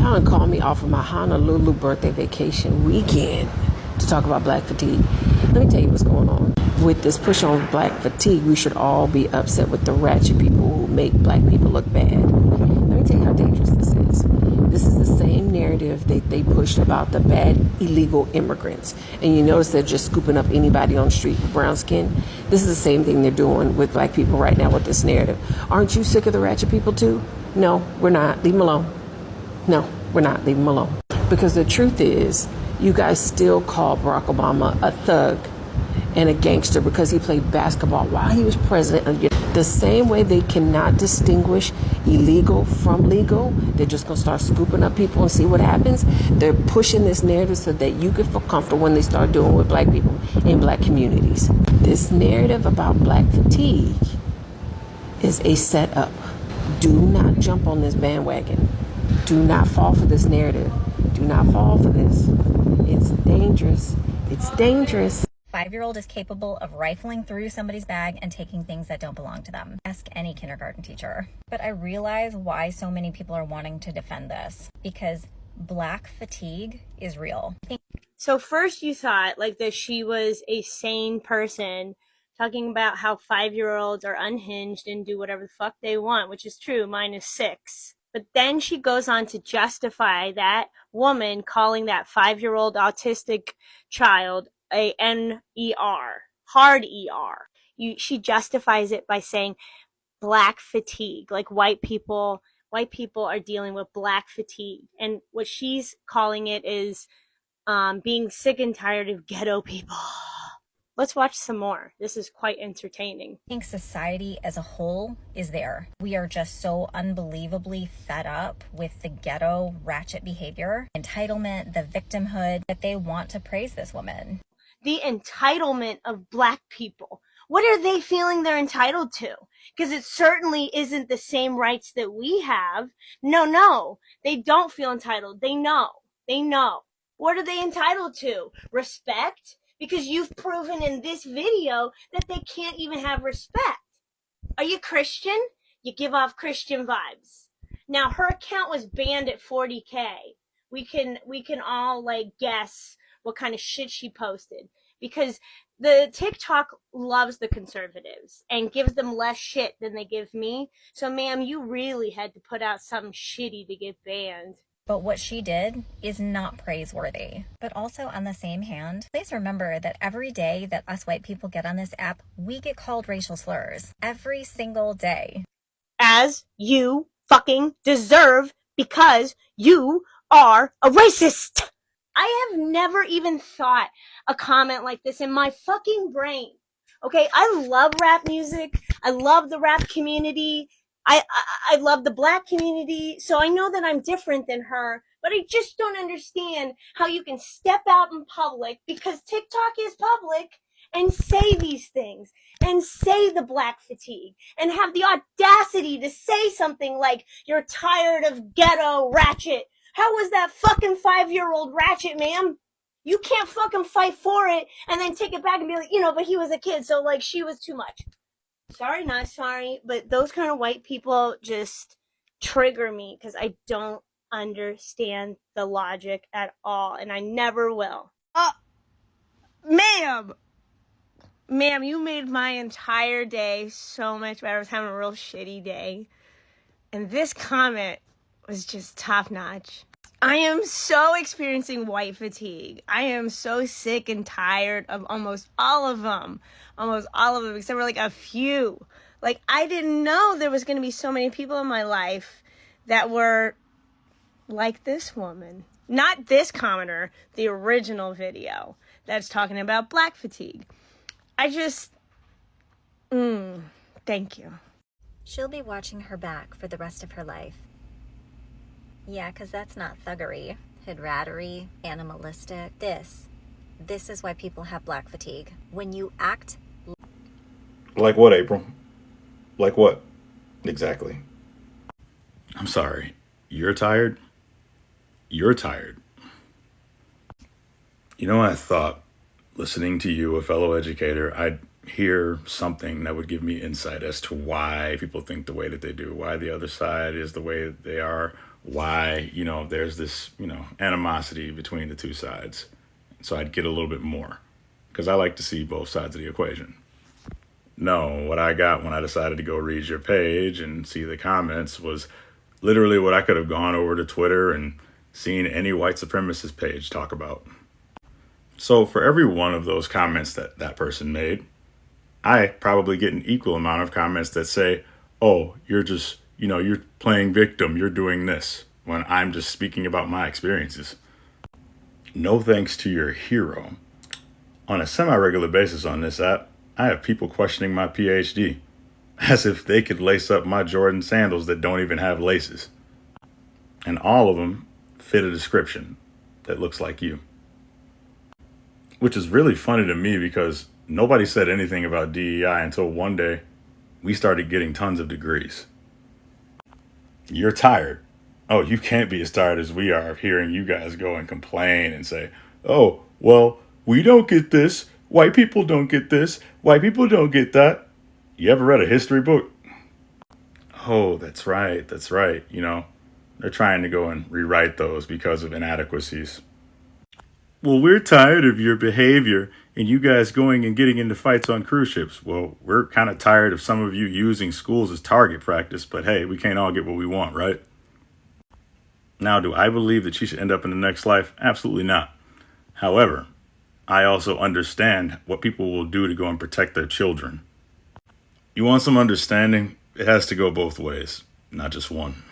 trying to call me off of my Honolulu birthday vacation weekend to talk about black fatigue. Let me tell you what's going on. With this push on black fatigue, we should all be upset with the ratchet people who make black people look bad. Let me tell you how dangerous this is. This is the same narrative that they pushed about the bad illegal immigrants. And you notice they're just scooping up anybody on the street with brown skin. This is the same thing they're doing with black people right now with this narrative. Aren't you sick of the ratchet people too? No, we're not. Leave them alone. No, we're not. Leave them alone. Because the truth is, you guys still call Barack Obama a thug and a gangster because he played basketball while he was president. The same way they cannot distinguish illegal from legal, they're just going to start scooping up people and see what happens. They're pushing this narrative so that you can feel comfortable when they start doing with black people in black communities. This narrative about black fatigue is a setup. Do not jump on this bandwagon. Do not fall for this narrative. Do not fall for this. It's dangerous. It's dangerous. 5-year-old is capable of rifling through somebody's bag and taking things that don't belong to them. Ask any kindergarten teacher. But I realize why so many people are wanting to defend this, because black fatigue is real. So first you thought like that she was a sane person talking about how 5-year-olds are unhinged and do whatever the fuck they want, which is true, mine is 6. But then she goes on to justify that woman calling that 5-year-old autistic child a NER, hard ER. She justifies it by saying black fatigue, like white people are dealing with black fatigue. And what she's calling it is being sick and tired of ghetto people. Let's watch some more. This is quite entertaining. I think society as a whole is there. We are just so unbelievably fed up with the ghetto ratchet behavior, entitlement, the victimhood, that they want to praise this woman. The entitlement of black people. What are they feeling they're entitled to? Because it certainly isn't the same rights that we have. No, they don't feel entitled. They know. What are they entitled to? Respect? Because you've proven in this video that they can't even have respect. Are you Christian? You give off Christian vibes. Now, her account was banned at 40K. We can all like guess what kind of shit she posted, because the TikTok loves the conservatives and gives them less shit than they give me. So ma'am, you really had to put out something shitty to get banned. But what she did is not praiseworthy. But also on the same hand, please remember that every day that us white people get on this app, we get called racial slurs. Every single day. As you fucking deserve, because you are a racist. I have never even thought a comment like this in my fucking brain. Okay, I love rap music. I love the rap community. I love the black community. So I know that I'm different than her, but I just don't understand how you can step out in public, because TikTok is public, and say these things and say the black fatigue and have the audacity to say something like you're tired of ghetto ratchet. How was that fucking 5-year-old ratchet, ma'am? You can't fucking fight for it and then take it back and be like, but he was a kid, so like she was too much. Sorry, not sorry, but those kind of white people just trigger me because I don't understand the logic at all, and I never will. Ma'am, you made my entire day so much better. I was having a real shitty day, and this comment was just top notch. I am so experiencing white fatigue. I am so sick and tired of almost all of them, except for like a few. Like, I didn't know there was going to be so many people in my life that were like this woman. Not this commenter, the original video that's talking about black fatigue. I just, thank you. She'll be watching her back for the rest of her life. Yeah, because that's not thuggery, hidrattery, animalistic. This is why people have black fatigue. When you act... Like what, April? Like what? Exactly. I'm sorry. You're tired? You're tired. You know, I thought, listening to you, a fellow educator, I'd hear something that would give me insight as to why people think the way that they do, why the other side is the way that they are, why, there's this, animosity between the two sides. So I'd get a little bit more because I like to see both sides of the equation. No, what I got when I decided to go read your page and see the comments was literally what I could have gone over to Twitter and seen any white supremacist page talk about. So for every one of those comments that person made, I probably get an equal amount of comments that say, oh, you're just, you're playing victim, you're doing this, when I'm just speaking about my experiences. No thanks to your hero. On a semi-regular basis on this app, I have people questioning my PhD, as if they could lace up my Jordan sandals that don't even have laces. And all of them fit a description that looks like you. Which is really funny to me because nobody said anything about DEI until one day we started getting tons of degrees. You're tired. Oh, you can't be as tired as we are of hearing you guys go and complain and say, oh, well, we don't get this. White people don't get this. White people don't get that. You ever read a history book? Oh, that's right. They're trying to go and rewrite those because of inadequacies. Well, we're tired of your behavior and you guys going and getting into fights on cruise ships. Well, we're kind of tired of some of you using schools as target practice, but hey, we can't all get what we want, right? Now, do I believe that she should end up in the next life? Absolutely not. However, I also understand what people will do to go and protect their children. You want some understanding? It has to go both ways, not just one.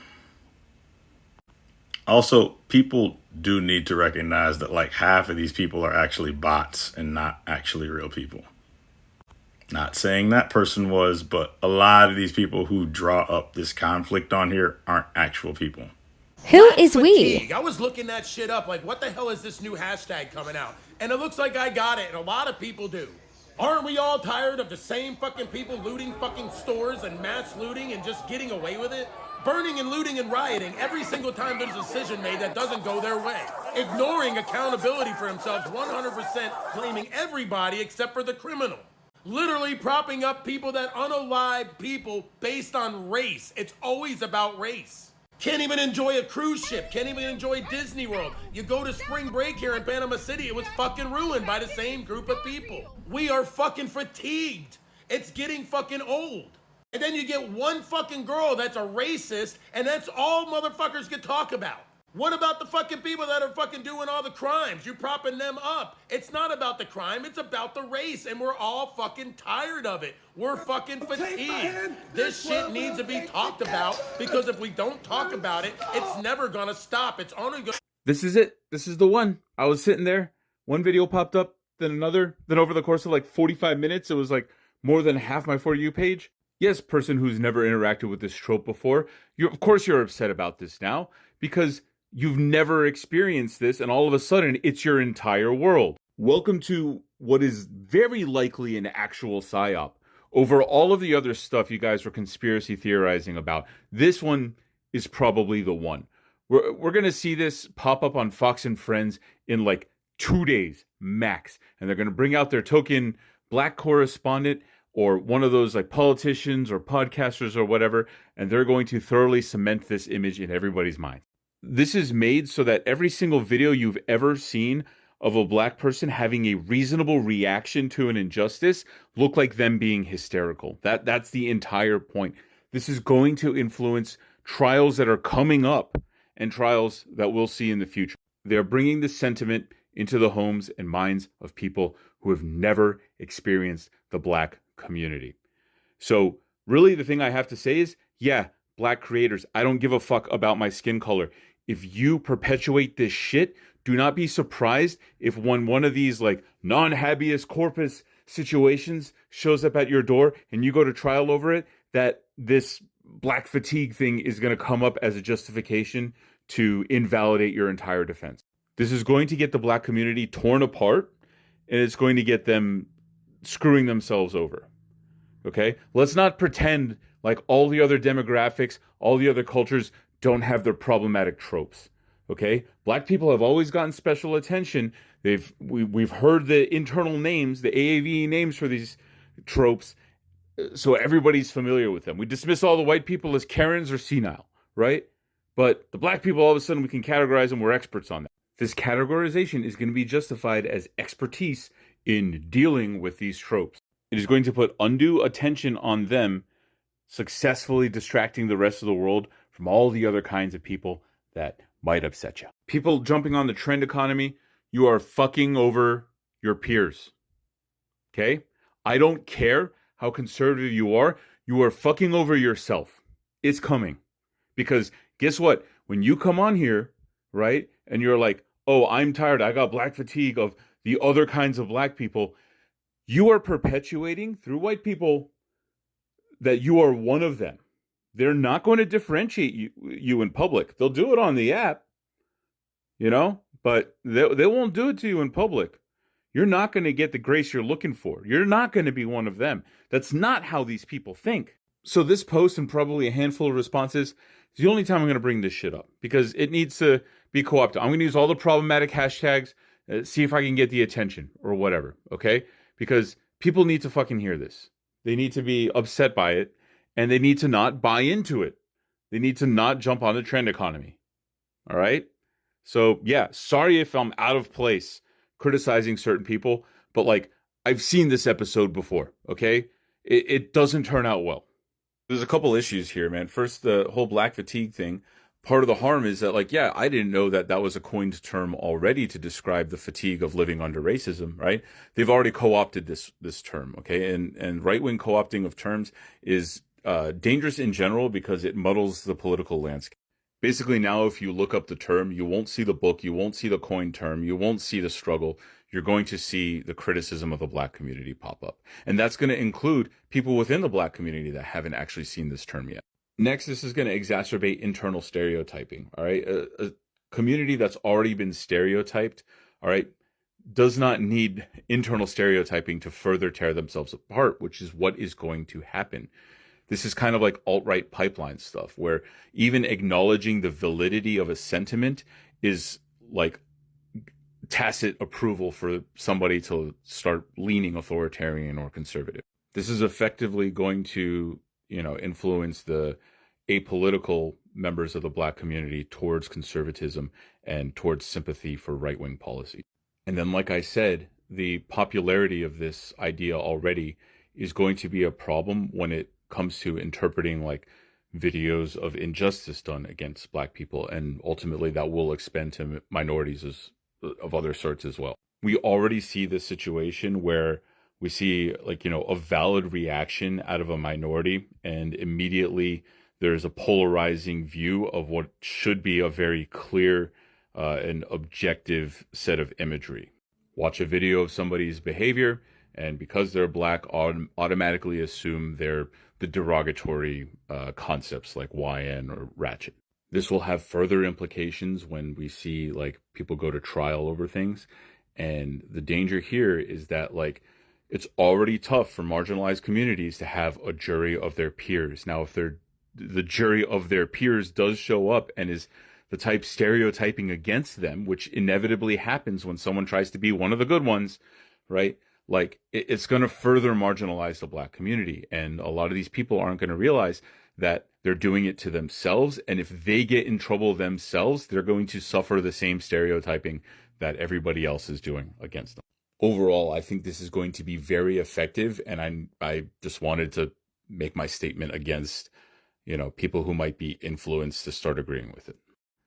Also, people do need to recognize that like half of these people are actually bots and not actually real people. Not saying that person was, but a lot of these people who draw up this conflict on here aren't actual people. Who is we? I was looking that shit up, like, what the hell is this new hashtag coming out? And it looks like I got it, and a lot of people do. Aren't we all tired of the same fucking people looting fucking stores and mass looting and just getting away with it? Burning and looting and rioting every single time there's a decision made that doesn't go their way. Ignoring accountability for themselves 100%, blaming everybody except for the criminal. Literally propping up people that unalive people based on race. It's always about race. Can't even enjoy a cruise ship. Can't even enjoy Disney World. You go to spring break here in Panama City, it was fucking ruined by the same group of people. We are fucking fatigued. It's getting fucking old. And then you get one fucking girl that's a racist, and that's all motherfuckers can talk about. What about the fucking people that are fucking doing all the crimes? You're propping them up. It's not about the crime, it's about the race, and we're all fucking tired of it. We're fucking fatigued. This shit needs to be talked about, because if we don't talk about it, it's never gonna stop. It's only gonna... This is it. This is the one. I was sitting there, one video popped up, then another, then over the course of like 45 minutes, it was like more than half my For You page. Yes, person who's never interacted with this trope before, of course you're upset about this now, because you've never experienced this, and all of a sudden, it's your entire world. Welcome to what is very likely an actual psyop. Over all of the other stuff you guys were conspiracy theorizing about, this one is probably the one. We're going to see this pop up on Fox and Friends in like 2 days, max. And they're going to bring out their token black correspondent, or one of those like politicians or podcasters or whatever, and they're going to thoroughly cement this image in everybody's mind. This is made so that every single video you've ever seen of a black person having a reasonable reaction to an injustice look like them being hysterical. That's the entire point. This is going to influence trials that are coming up and trials that we'll see in the future. They're bringing this sentiment into the homes and minds of people who have never experienced the black community. So really the thing I have to say is, yeah, black creators, I don't give a fuck about my skin color. If you perpetuate this shit, do not be surprised if one of these like non-habeas corpus situations shows up at your door and you go to trial over it, that this black fatigue thing is going to come up as a justification to invalidate your entire defense. This is going to get the black community torn apart, and it's going to get them screwing themselves over. Okay? Let's not pretend like all the other demographics, all the other cultures don't have their problematic tropes. Okay? Black people have always gotten special attention. We've heard the internal names, the AAVE names for these tropes, so everybody's familiar with them. We dismiss all the white people as Karens or senile, right? But the black people, all of a sudden, we can categorize them. We're experts on that. This categorization is going to be justified as expertise in dealing with these tropes. It is going to put undue attention on them, successfully distracting the rest of the world from all the other kinds of people that might upset you. People jumping on the trend economy, you are fucking over your peers. Okay? I don't care how conservative you are fucking over yourself. It's coming. Because guess what? When you come on here, right, and you're like, oh, I'm tired, I got black fatigue of the other kinds of black people, you are perpetuating through white people that you are one of them. They're not going to differentiate you in public. They'll do it on the app, but they won't do it to you in public. You're not going to get the grace you're looking for. You're not going to be one of them. That's not how these people think. So this post and probably a handful of responses is the only time I'm going to bring this shit up because it needs to be co-opted. I'm going to use all the problematic hashtags, see if I can get the attention or whatever, okay? Because people need to fucking hear this. They need to be upset by it, and they need to not buy into it. They need to not jump on the trend economy, all right? So, yeah, sorry if I'm out of place criticizing certain people, but, I've seen this episode before, okay? It doesn't turn out well. There's a couple issues here, man. First, the whole black fatigue thing. Part of the harm is that, I didn't know that was a coined term already to describe the fatigue of living under racism, right? They've already co-opted this term, okay? And right-wing co-opting of terms is dangerous in general because it muddles the political landscape. Basically, now if you look up the term, you won't see the book, you won't see the coined term, you won't see the struggle. You're going to see the criticism of the black community pop up. And that's going to include people within the black community that haven't actually seen this term yet. Next, this is going to exacerbate internal stereotyping, all right? A community that's already been stereotyped, all right, does not need internal stereotyping to further tear themselves apart, which is what is going to happen. This is kind of like alt-right pipeline stuff, where even acknowledging the validity of a sentiment is like tacit approval for somebody to start leaning authoritarian or conservative. This is effectively going to influence the apolitical members of the black community towards conservatism and towards sympathy for right-wing policy. And then, like I said, the popularity of this idea already is going to be a problem when it comes to interpreting videos of injustice done against black people. And ultimately that will expand to minorities of other sorts as well. We already see this situation where we see a valid reaction out of a minority, and immediately there's a polarizing view of what should be a very clear and objective set of imagery. Watch a video of somebody's behavior, and because they're black, automatically assume they're the derogatory concepts like YN or ratchet. This will have further implications when we see people go to trial over things. And the danger here is that it's already tough for marginalized communities to have a jury of their peers. Now, if the jury of their peers does show up and is the type stereotyping against them, which inevitably happens when someone tries to be one of the good ones, right? It's going to further marginalize the black community. And a lot of these people aren't going to realize that they're doing it to themselves. And if they get in trouble themselves, they're going to suffer the same stereotyping that everybody else is doing against them. Overall, I think this is going to be very effective. And I just wanted to make my statement against, people who might be influenced to start agreeing with it.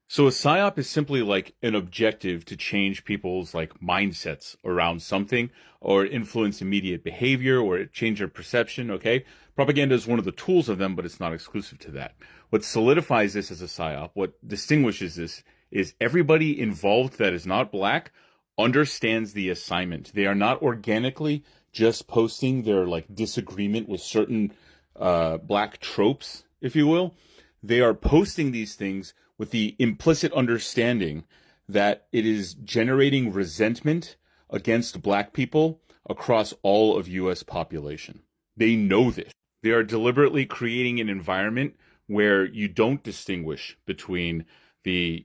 So a psyop is simply an objective to change people's mindsets around something or influence immediate behavior or change their perception, okay? Propaganda is one of the tools of them, but it's not exclusive to that. What solidifies this as a psyop, what distinguishes this, is everybody involved that is not black understands the assignment. They are not organically just posting their disagreement with certain black tropes, if you will. They are posting these things with the implicit understanding that it is generating resentment against black people across all of U.S. population. They know this. They are deliberately creating an environment where you don't distinguish between the,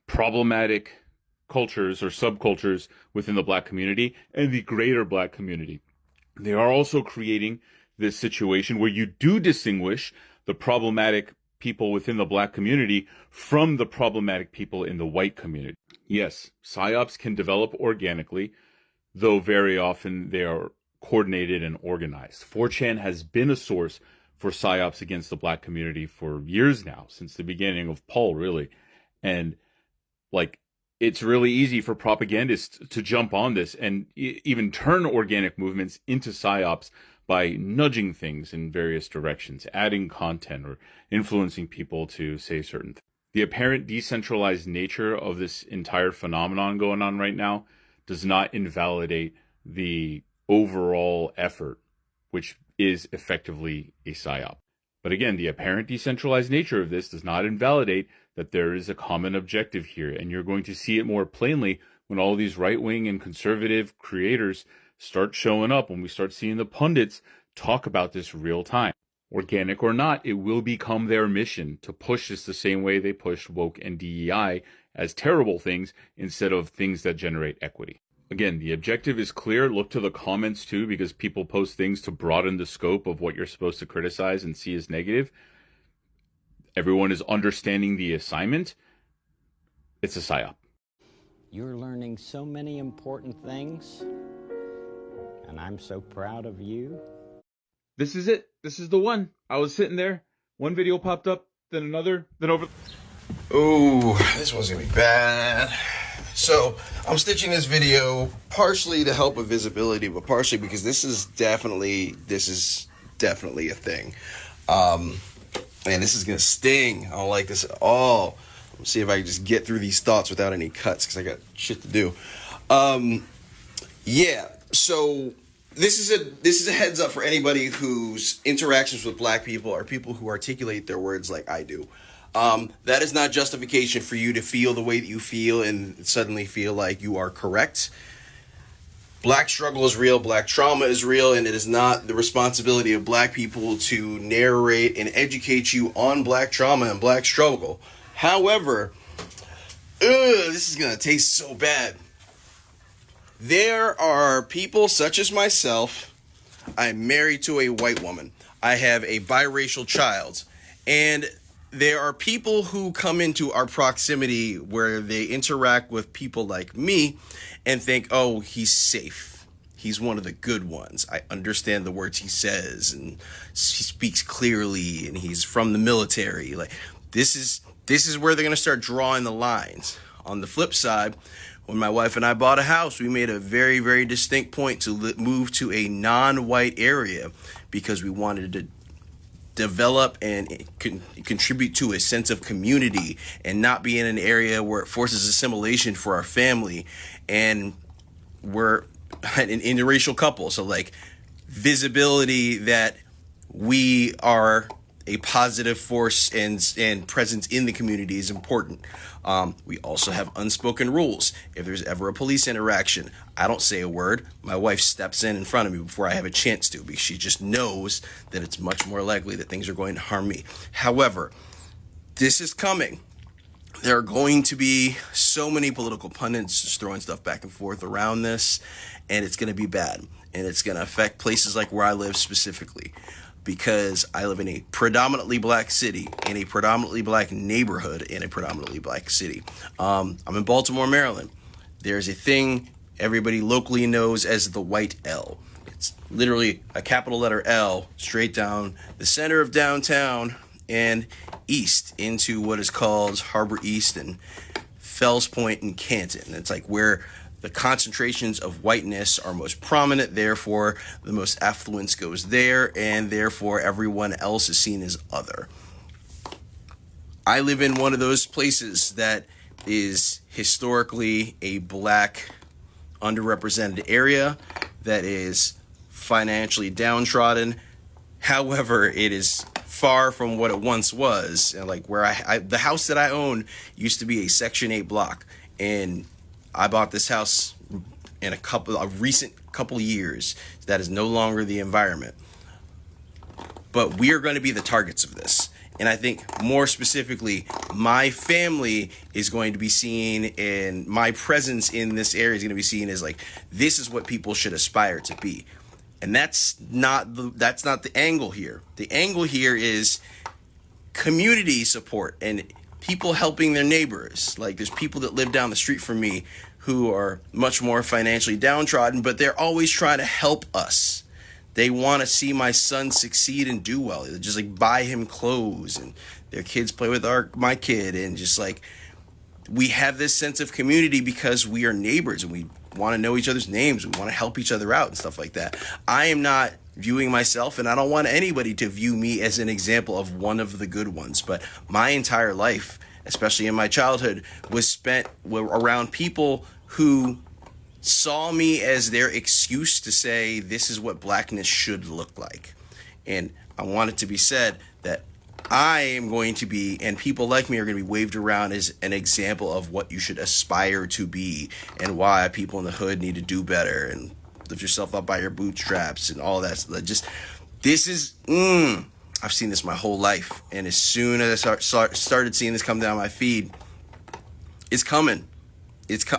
problematic cultures or subcultures within the black community and the greater black community. They are also creating this situation where you do distinguish the problematic people within the black community from the problematic people in the white community. Yes, psyops can develop organically, though very often they are coordinated and organized. 4chan has been a source for psyops against the black community for years now, since the beginning of Paul, really. And like, it's really easy for propagandists to jump on this and even turn organic movements into psyops by nudging things in various directions, adding content or influencing people to say certain things. The apparent decentralized nature of this entire phenomenon going on right now does not invalidate the overall effort, which is effectively a psyop. But again, the apparent decentralized nature of this does not invalidate that there is a common objective here, and you're going to see it more plainly when all these right-wing and conservative creators start showing up, when we start seeing the pundits talk about this real time. Organic or not, it will become their mission to push this the same way they pushed woke and DEI as terrible things instead of things that generate equity. Again, the objective is clear. Look to the comments too, because people post things to broaden the scope of what you're supposed to criticize and see as negative. Everyone is understanding the assignment. It's a psyop. You're learning so many important things, and I'm so proud of you. This is it. This is the one. I was sitting there. One video popped up, then another, then over. Ooh, this one's gonna be bad. So I'm stitching this video partially to help with visibility, but partially because this is definitely a thing. And this is gonna sting. I don't like this at all. Let's see if I can just get through these thoughts without any cuts, because I got shit to do. Yeah, so this is a heads up for anybody whose interactions with black people are people who articulate their words like I do. That is not justification for you to feel the way that you feel and suddenly feel like you are correct. Black struggle is real, black trauma is real, and it is not the responsibility of black people to narrate and educate you on black trauma and black struggle. However, this is gonna taste so bad. There are people such as myself. I'm married to a white woman. I have a biracial child, and there are people who come into our proximity where they interact with people like me and think, oh, he's safe. He's one of the good ones. I understand the words he says, and he speaks clearly, and he's from the military. Like, this is where they're going to start drawing the lines. On the flip side, when my wife and I bought a house, we made a very, very distinct point to move to a non-white area because we wanted to develop and contribute to a sense of community and not be in an area where it forces assimilation for our family. And we're an interracial couple, so like visibility that we are a positive force and presence in the community is important. We also have unspoken rules. If there's ever a police interaction, I don't say a word. My wife steps in front of me before I have a chance to, because she just knows that it's much more likely that things are going to harm me. However, this is coming. There are going to be so many political pundits just throwing stuff back and forth around this, and it's going to be bad. And it's going to affect places like where I live specifically, because I live in a predominantly black city, in a predominantly black neighborhood, in a predominantly black city. I'm in Baltimore, Maryland. There's a thing everybody locally knows as the white L. It's literally a capital letter L straight down the center of downtown and east into what is called Harbor East and Fells Point and Canton. It's like where the concentrations of whiteness are most prominent, therefore the most affluence goes there, and therefore everyone else is seen as other. I live in one of those places that is historically a black underrepresented area that is financially downtrodden. However, it is far from what it once was. And like where the house that I own used to be a Section 8 block, and I bought this house in a recent couple years. That is no longer the environment. But we are going to be the targets of this. And I think more specifically, my family is going to be seen, and my presence in this area is going to be seen as like, this is what people should aspire to be. And that's not the angle here. The angle here is community support and people helping their neighbors. Like, there's people that live down the street from me who are much more financially downtrodden, but they're always trying to help us. They want to see my son succeed and do well. They just like buy him clothes, and their kids play with my kid, and just like, we have this sense of community because we are neighbors and we want to know each other's names. We want to help each other out and stuff like that. I am not viewing myself, and I don't want anybody to view me as an example of one of the good ones, but my entire life, especially in my childhood, was spent around people who saw me as their excuse to say this is what blackness should look like. And I want it to be said that I am going to be, and people like me are going to be waved around as an example of what you should aspire to be and why people in the hood need to do better and lift yourself up by your bootstraps and all that. Just, this is, I've seen this my whole life. And as soon as I started seeing this come down my feed, it's coming.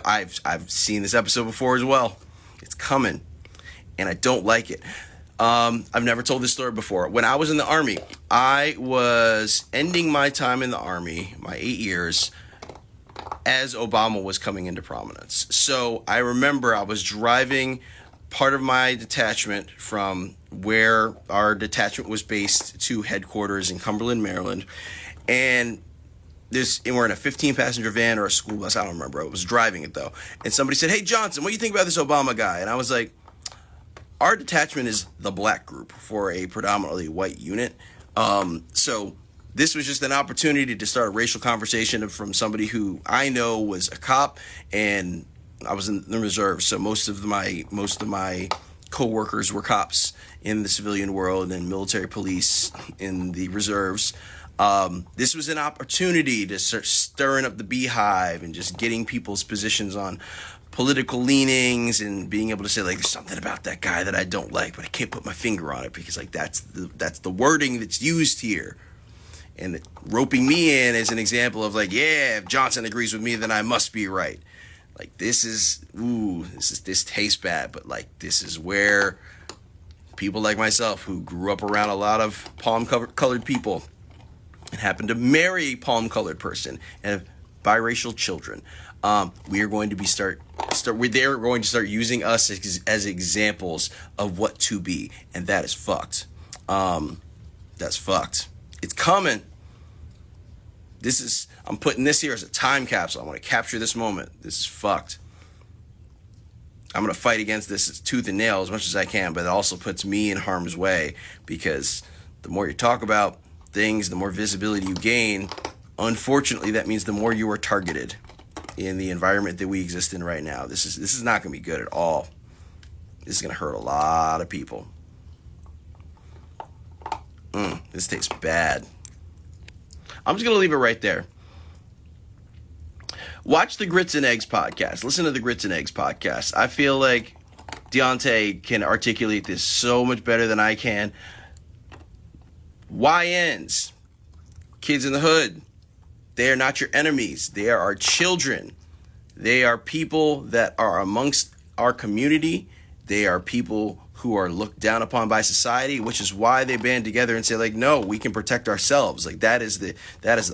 I've seen this episode before as well. It's coming. And I don't like it. I've never told this story before. When I was in the Army, I was ending my time in the Army, my 8 years, as Obama was coming into prominence. So I remember I was driving part of my detachment from where our detachment was based to headquarters in Cumberland, Maryland. And we're in a 15-passenger van or a school bus. I don't remember. I was driving it, though. And somebody said, "Hey, Johnson, what do you think about this Obama guy?" And I was like, our detachment is the black group for a predominantly white unit. So this was just an opportunity to start a racial conversation from somebody who I know was a cop, and I was in the reserve. So most of my co-workers were cops in the civilian world and military police in the reserves. This was an opportunity to start stirring up the beehive and just getting people's positions on political leanings and being able to say, like, there's something about that guy that I don't like, but I can't put my finger on it because, like, that's the wording that's used here. And roping me in as an example of, like, yeah, if Johnson agrees with me, then I must be right. Like, this tastes bad, but, like, this is where people like myself who grew up around a lot of palm-colored people and happened to marry a palm-colored person and have biracial children, we are going to they're going to start using us as examples of what to be, and that is fucked. That's fucked. It's coming. I'm putting this here as a time capsule. I want to capture this moment. This is fucked. I'm going to fight against this tooth and nail as much as I can, but it also puts me in harm's way, because the more you talk about things, the more visibility you gain. Unfortunately, that means the more you are targeted in the environment that we exist in right now. This is not going to be good at all. This is going to hurt a lot of people. This tastes bad. I'm just going to leave it right there. Watch the Grits and Eggs podcast. Listen to the Grits and Eggs podcast. I feel like Deontay can articulate this so much better than I can. YNs, kids in the hood, they are not your enemies. They are our children. They are people that are amongst our community. They are people who are looked down upon by society, which is why they band together and say, like, no, we can protect ourselves. Like, that is the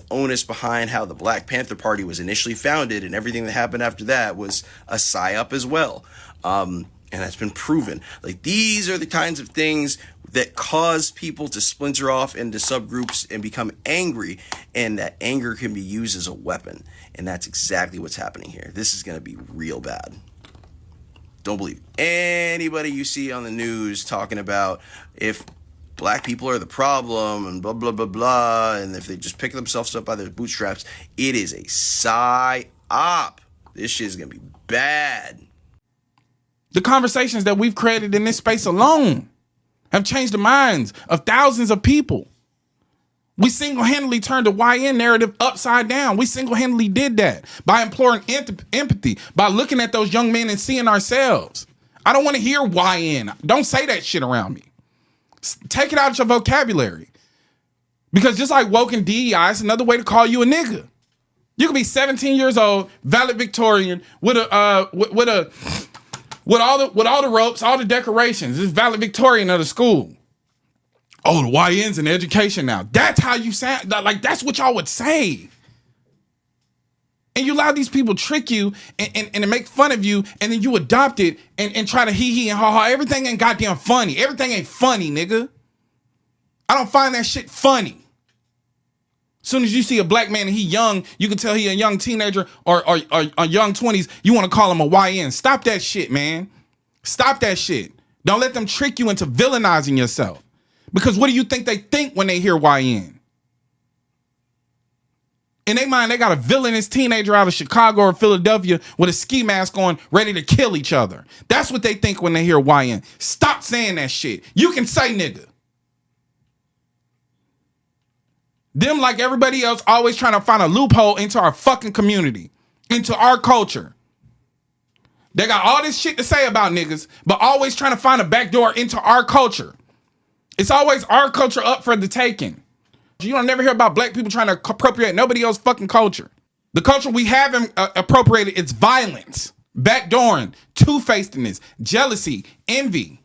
onus behind how the Black Panther Party was initially founded, and everything that happened after that was a psyop as well. And that's been proven. Like, these are the kinds of things that cause people to splinter off into subgroups and become angry, and that anger can be used as a weapon. And that's exactly what's happening here. This is going to be real bad. Don't believe anybody you see on the news talking about if black people are the problem and blah, blah, blah, blah, and if they just pick themselves up by their bootstraps. It is a psyop. This shit is going to be bad. The conversations that we've created in this space alone have changed the minds of thousands of people. We single-handedly turned the YN narrative upside down. We single-handedly did that by imploring empathy, by looking at those young men and seeing ourselves. I don't want to hear YN. Don't say that shit around me. Take it out of your vocabulary. Because just like woke and DEI, it's another way to call you a nigga. You could be 17 years old, valedictorian, with all the ropes, all the decorations. It's valedictorian of the school. Oh, the YN's in education now. That's how you sound. Like, that's what y'all would say. And you allow these people trick you and make fun of you, and then you adopt it and try to hee and ha ha. Everything ain't goddamn funny. Everything ain't funny, nigga. I don't find that shit funny. As soon as you see a black man and he young, you can tell he a young teenager or young 20s, you want to call him a YN. Stop that shit, man. Stop that shit. Don't let them trick you into villainizing yourself. Because what do you think they think when they hear YN? In their mind, they got a villainous teenager out of Chicago or Philadelphia with a ski mask on, ready to kill each other. That's what they think when they hear YN. Stop saying that shit. You can say nigga. Them, like everybody else, always trying to find a loophole into our fucking community, into our culture. They got all this shit to say about niggas, but always trying to find a backdoor into our culture. It's always our culture up for the taking. You don't never hear about black people trying to appropriate nobody else's fucking culture. The culture we have appropriated is violence, backdooring, two-facedness, jealousy, envy.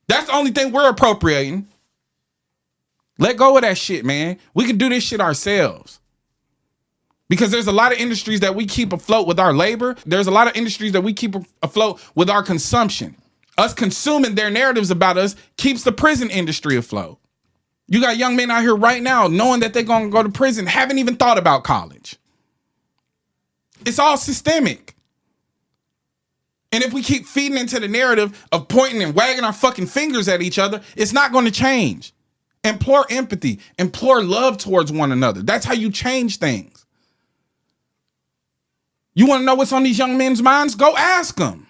That's the only thing we're appropriating. Let go of that shit, man. We can do this shit ourselves. Because there's a lot of industries that we keep afloat with our labor. There's a lot of industries that we keep afloat with our consumption. Us consuming their narratives about us keeps the prison industry afloat. You got young men out here right now knowing that they're going to go to prison, haven't even thought about college. It's all systemic. And if we keep feeding into the narrative of pointing and wagging our fucking fingers at each other, it's not going to change. Implore empathy, implore love towards one another. That's how you change things. You want to know what's on these young men's minds? Go ask them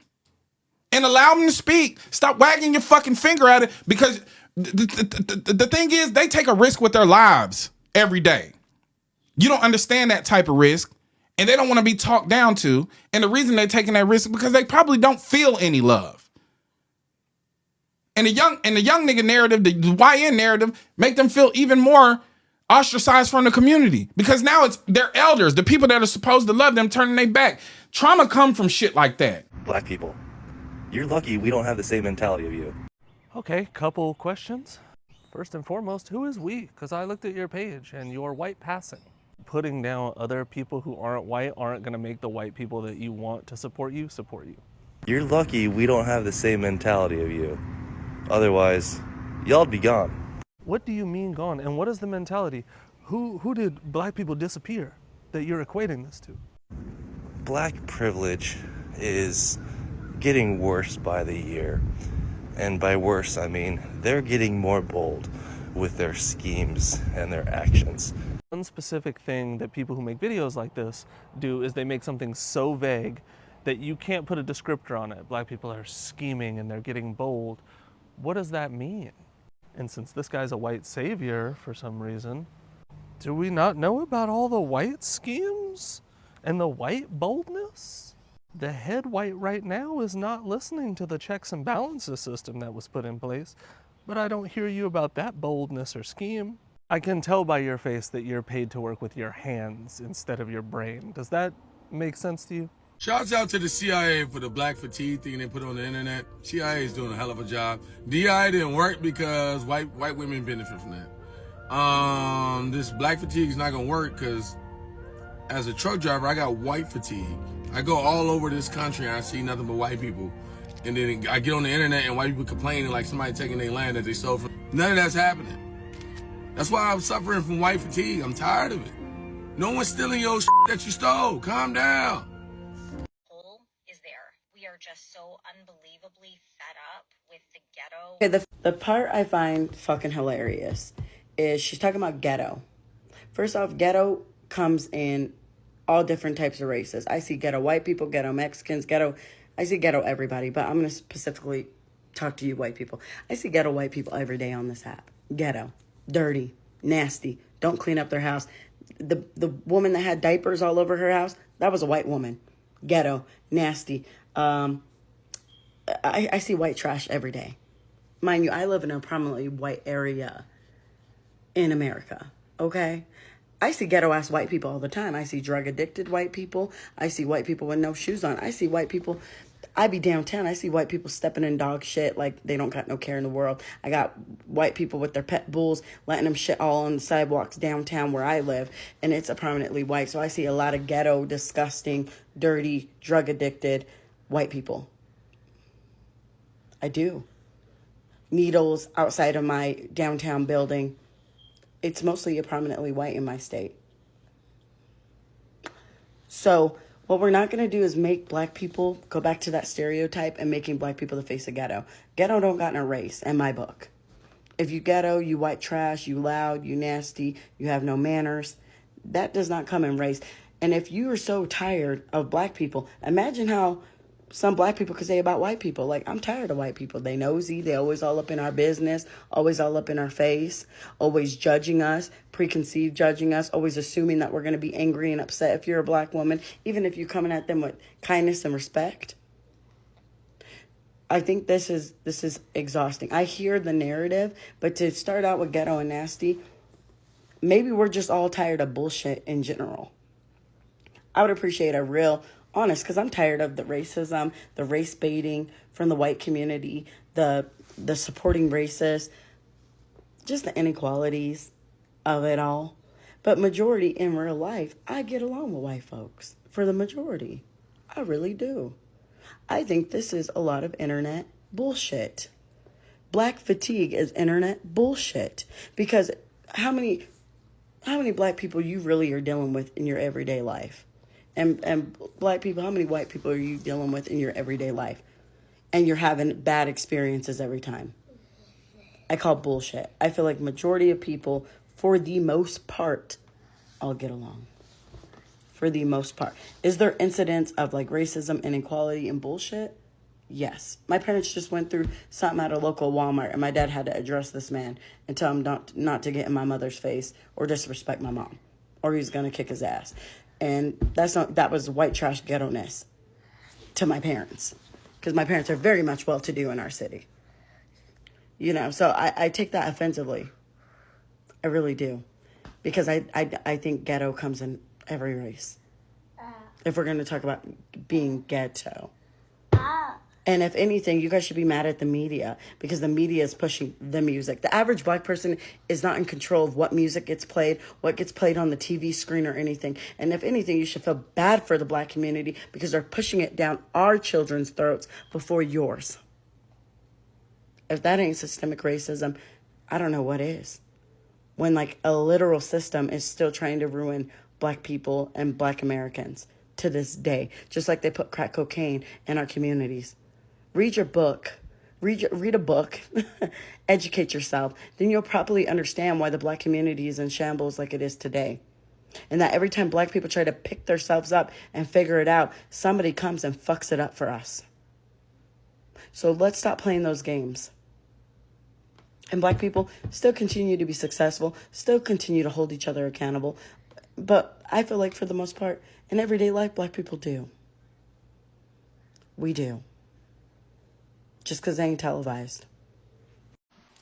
and allow them to speak. Stop wagging your fucking finger at it, because the thing is, they take a risk with their lives every day. You don't understand that type of risk, and they don't want to be talked down to. And the reason they're taking that risk is because they probably don't feel any love. And the young nigga narrative, the YN narrative, make them feel even more ostracized from the community, because now it's their elders, the people that are supposed to love them, turning their back. Trauma come from shit like that. Black people, you're lucky we don't have the same mentality of you. Okay, couple questions. First and foremost, who is we? Because I looked at your page and you're white passing. Putting down other people who aren't white aren't going to make the white people that you want to support you support you. You're lucky we don't have the same mentality of you. Otherwise, y'all'd be gone. What do you mean gone? And what is the mentality? Who did black people disappear that you're equating this to? Black privilege is getting worse by the year. And by worse, I mean they're getting more bold with their schemes and their actions. One specific thing that people who make videos like this do is they make something so vague that you can't put a descriptor on it. Black people are scheming and they're getting bold. What does that mean? And since this guy's a white savior for some reason, do we not know about all the white schemes and the white boldness? The head white right now is not listening to the checks and balances system that was put in place, but I don't hear you about that boldness or scheme. I can tell by your face that you're paid to work with your hands instead of your brain. Does that make sense to you? Shouts out to the CIA for the black fatigue thing they put on the internet. CIA is doing a hell of a job. DI didn't work because white women benefit from that. This black fatigue is not gonna work because as a truck driver, I got white fatigue. I go all over this country and I see nothing but white people. And then I get on the internet and white people complaining like somebody taking their land that they stole from. None of that's happening. That's why I'm suffering from white fatigue. I'm tired of it. No one's stealing your shit that you stole. Calm down. Is there. We are just so unbelievably fed up with the ghetto. Okay, the part I find fucking hilarious is she's talking about ghetto. First off, ghetto comes in all different types of races. I see ghetto white people, ghetto Mexicans, I see ghetto everybody, but I'm going to specifically talk to you white people. I see ghetto white people every day on this app. Ghetto, dirty, nasty, don't clean up their house. The woman that had diapers all over her house, that was a white woman. Ghetto, nasty. I see white trash every day. Mind you, I live in a prominently white area in America, okay? I see ghetto-ass white people all the time. I see drug-addicted white people. I see white people with no shoes on. I see white people I be downtown. I see white people stepping in dog shit like they don't got no care in the world. I got white people with their pet bulls letting them shit all on the sidewalks downtown where I live, and it's a prominently white. So I see a lot of ghetto, disgusting, dirty, drug addicted white people. I do. Needles outside of my downtown building. It's mostly a prominently white in my state. So what we're not going to do is make black people go back to that stereotype and making black people the face of ghetto. Ghetto don't got no race in my book. If you ghetto, you white trash, you loud, you nasty, you have no manners. That does not come in race. And if you are so tired of black people, imagine how some black people could say about white people. Like, I'm tired of white people. They nosy. They always all up in our business, always all up in our face, always judging us, preconceived judging us, always assuming that we're going to be angry and upset if you're a black woman, even if you're coming at them with kindness and respect. I think this is exhausting. I hear the narrative, but to start out with ghetto and nasty, maybe we're just all tired of bullshit in general. I would appreciate a real honest, because I'm tired of the racism, the race baiting from the white community, the supporting racists, just the inequalities of it all. But majority in real life, I get along with white folks. For the majority, I really do. I think this is a lot of internet bullshit. Black fatigue is internet bullshit. Because how many black people you really are dealing with in your everyday life? And black people, how many white people are you dealing with in your everyday life? And you're having bad experiences every time. I call bullshit. I feel like majority of people, for the most part, all get along. For the most part. Is there incidents of like racism, inequality, and bullshit? Yes. My parents just went through something at a local Walmart, and my dad had to address this man and tell him not to get in my mother's face or disrespect my mom, or he's going to kick his ass. And that was white trash ghetto-ness to my parents, because my parents are very much well-to-do in our city. You know, so I take that offensively. I really do. Because I think ghetto comes in every race. If we're going to talk about being ghetto. And if anything, you guys should be mad at the media, because the media is pushing the music. The average black person is not in control of what music gets played, what gets played on the TV screen or anything. And if anything, you should feel bad for the black community, because they're pushing it down our children's throats before yours. If that ain't systemic racism, I don't know what is. When like a literal system is still trying to ruin black people and black Americans to this day, just like they put crack cocaine in our communities. Read your book. Read a book. Educate yourself. Then you'll probably understand why the black community is in shambles like it is today. And that every time black people try to pick themselves up and figure it out, somebody comes and fucks it up for us. So let's stop playing those games. And black people still continue to be successful, still continue to hold each other accountable. But I feel like for the most part, in everyday life, black people do. We do. Just because they ain't televised.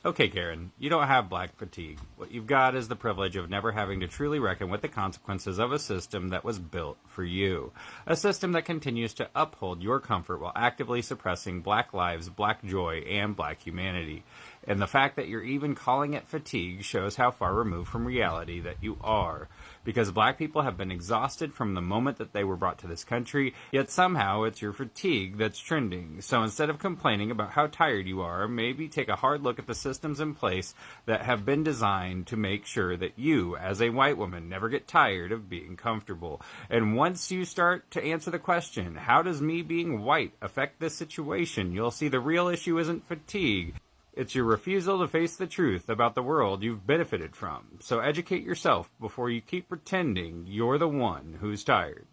Okay, Karen, you don't have black fatigue. What you've got is the privilege of never having to truly reckon with the consequences of a system that was built for you. A system that continues to uphold your comfort while actively suppressing black lives, black joy, and black humanity. And the fact that you're even calling it fatigue shows how far removed from reality that you are. Because black people have been exhausted from the moment that they were brought to this country, yet somehow it's your fatigue that's trending. So instead of complaining about how tired you are, maybe take a hard look at the systems in place that have been designed to make sure that you, as a white woman, never get tired of being comfortable. And once you start to answer the question, how does me being white affect this situation, you'll see the real issue isn't fatigue. It's your refusal to face the truth about the world you've benefited from. So educate yourself before you keep pretending you're the one who's tired.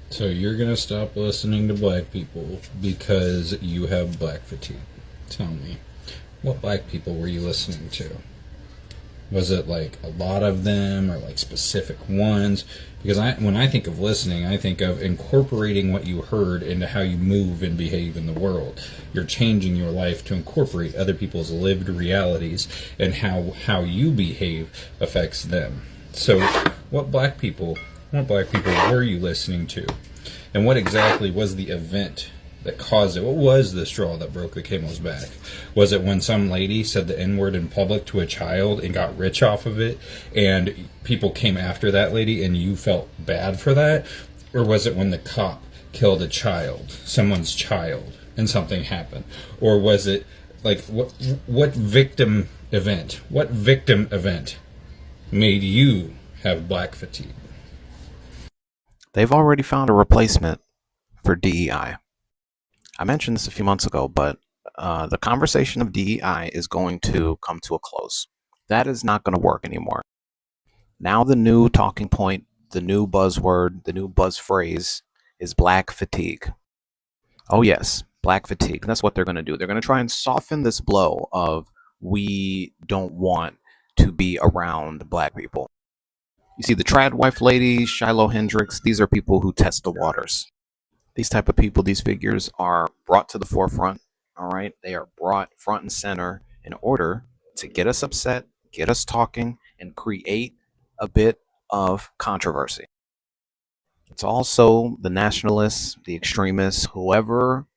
So you're going to stop listening to black people because you have black fatigue. Tell me, what black people were you listening to? Was it like a lot of them, or like specific ones? Because when I think of listening, I think of incorporating what you heard into how you move and behave in the world. You're changing your life to incorporate other people's lived realities, and how you behave affects them. So what black people were you listening to? And what exactly was the event that caused it? What was the straw that broke the camel's back? Was it when some lady said the N-word in public to a child and got rich off of it, and people came after that lady and you felt bad for that? Or was it when the cop killed a child, someone's child, and something happened? Or was it like what victim event made you have black fatigue? They've already found a replacement for DEI. I mentioned this a few months ago, but the conversation of DEI is going to come to a close. That is not going to work anymore. Now the new talking point, the new buzzword, the new buzz phrase is black fatigue. Oh yes, black fatigue. That's what they're going to do. They're going to try and soften this blow of we don't want to be around black people. You see, the trad wife lady, Shiloh Hendricks, these are people who test the waters. These type of people, these figures are brought to the forefront, all right? They are brought front and center in order to get us upset, get us talking, and create a bit of controversy. It's also the nationalists, the extremists, whoever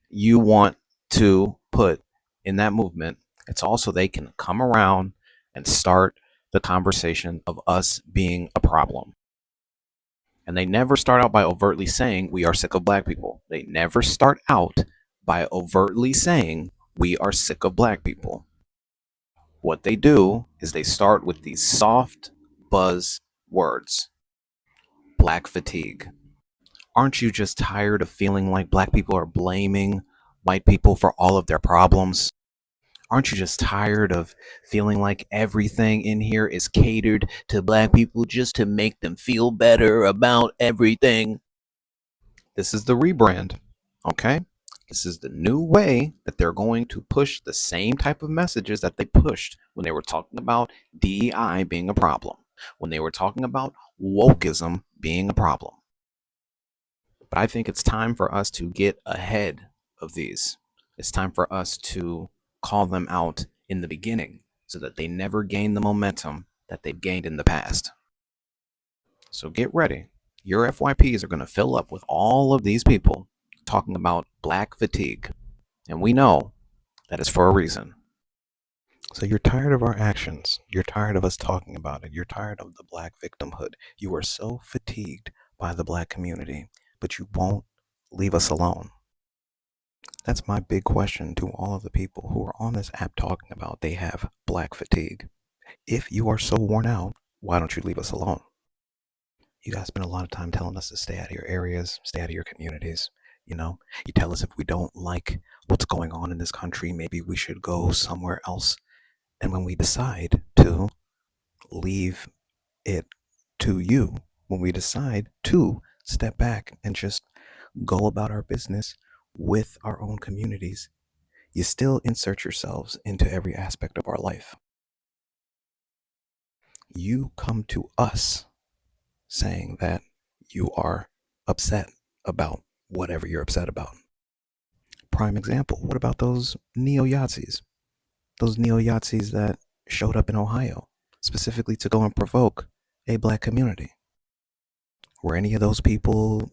you want to put in that movement. It's also they can come around and start the conversation of us being a problem. And they never start out by overtly saying we are sick of black people. They never start out by overtly saying we are sick of black people. What they do is they start with these soft buzz words. Black fatigue. Aren't you just tired of feeling like black people are blaming white people for all of their problems? Aren't you just tired of feeling like everything in here is catered to black people just to make them feel better about everything? This is the rebrand, okay? This is the new way that they're going to push the same type of messages that they pushed when they were talking about DEI being a problem, when they were talking about wokeism being a problem. But I think it's time for us to get ahead of these. It's time for us to call them out in the beginning so that they never gain the momentum that they've gained in the past. So get ready. Your FYPs are going to fill up with all of these people talking about black fatigue. And we know that is for a reason. So you're tired of our actions. You're tired of us talking about it. You're tired of the black victimhood. You are so fatigued by the black community, but you won't leave us alone. That's my big question to all of the people who are on this app talking about they have black fatigue. If you are so worn out, why don't you leave us alone? You guys spend a lot of time telling us to stay out of your areas, stay out of your communities. You know, you tell us if we don't like what's going on in this country, maybe we should go somewhere else. And when we decide to leave it to you, when we decide to step back and just go about our business with our own communities, you still insert yourselves into every aspect of our life. You come to us saying that you are upset about whatever you're upset about. Prime example, what about those neo-Yazis? Those neo-Yazis that showed up in Ohio, specifically to go and provoke a black community. Were any of those people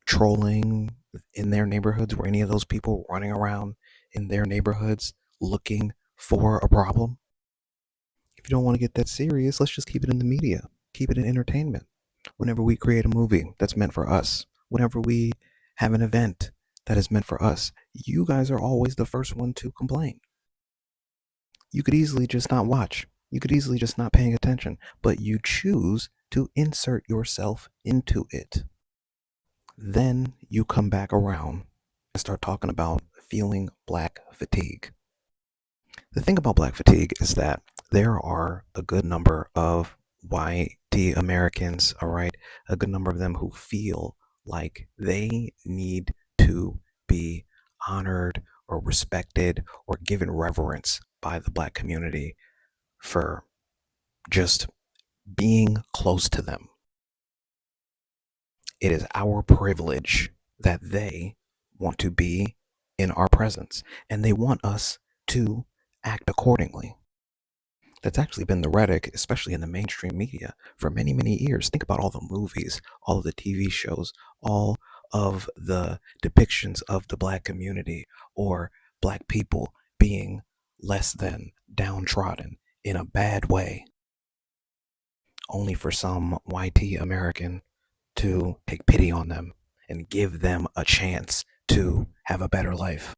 trolling in their neighborhoods? Were any of those people running around in their neighborhoods looking for a problem? If you don't want to get that serious, let's just keep it in the media. Keep it in entertainment. Whenever we create a movie that's meant for us, whenever we have an event that is meant for us, you guys are always the first one to complain. You could easily just not watch. You could easily just not paying attention, but you choose to insert yourself into it. Then you come back around and start talking about feeling black fatigue. The thing about black fatigue is that there are a good number of white Americans, all right, a good number of them who feel like they need to be honored or respected or given reverence by the black community for just being close to them. It is our privilege that they want to be in our presence, and they want us to act accordingly. That's actually been the rhetoric, especially in the mainstream media, for many, many years. Think about all the movies, all of the TV shows, all of the depictions of the black community or black people being less than, downtrodden in a bad way, only for some YT American to take pity on them and give them a chance to have a better life.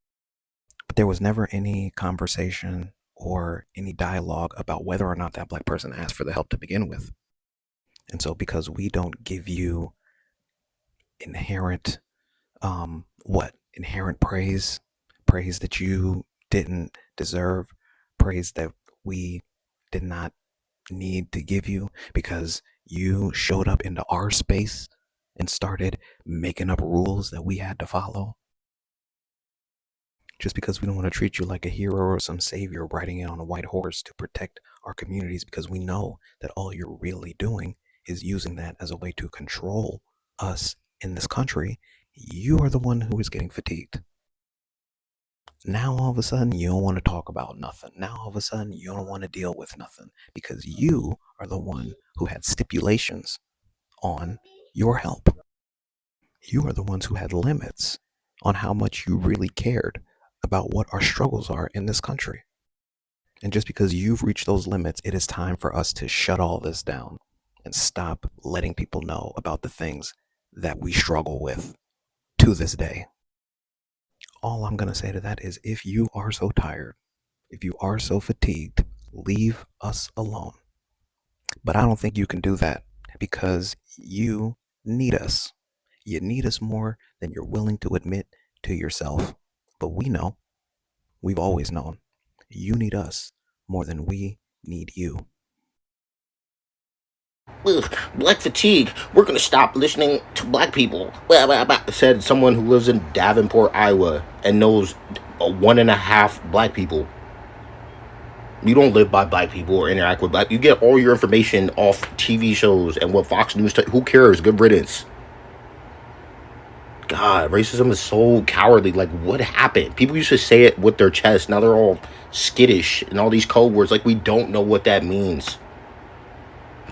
But there was never any conversation or any dialogue about whether or not that black person asked for the help to begin with. And so because we don't give you inherent inherent praise that you didn't deserve, praise that we did not need to give you because you showed up into our space and started making up rules that we had to follow, just because we don't want to treat you like a hero or some savior riding in on a white horse to protect our communities, because we know that all you're really doing is using that as a way to control us in this country. You are the one who is getting fatigued. Now all of a sudden you don't want to talk about nothing. Now all of a sudden you don't want to deal with nothing because you are the one who had stipulations on your help. You are the ones who had limits on how much you really cared about what our struggles are in this country. And just because you've reached those limits, it is time for us to shut all this down and stop letting people know about the things that we struggle with to this day. All I'm going to say to that is, if you are so tired, if you are so fatigued, leave us alone. But I don't think you can do that because you need us. You need us more than you're willing to admit to yourself. But we know, we've always known, you need us more than we need you. Ugh, black fatigue. We're gonna stop listening to black people. Said someone who lives in Davenport, Iowa, and knows 1.5 black people. You don't live by black people or interact with black. You get all your information off TV shows and what Fox News. Who cares? Good riddance. God, racism is so cowardly. Like, what happened? People used to say it with their chest. Now they're all skittish and all these code words. Like, we don't know what that means.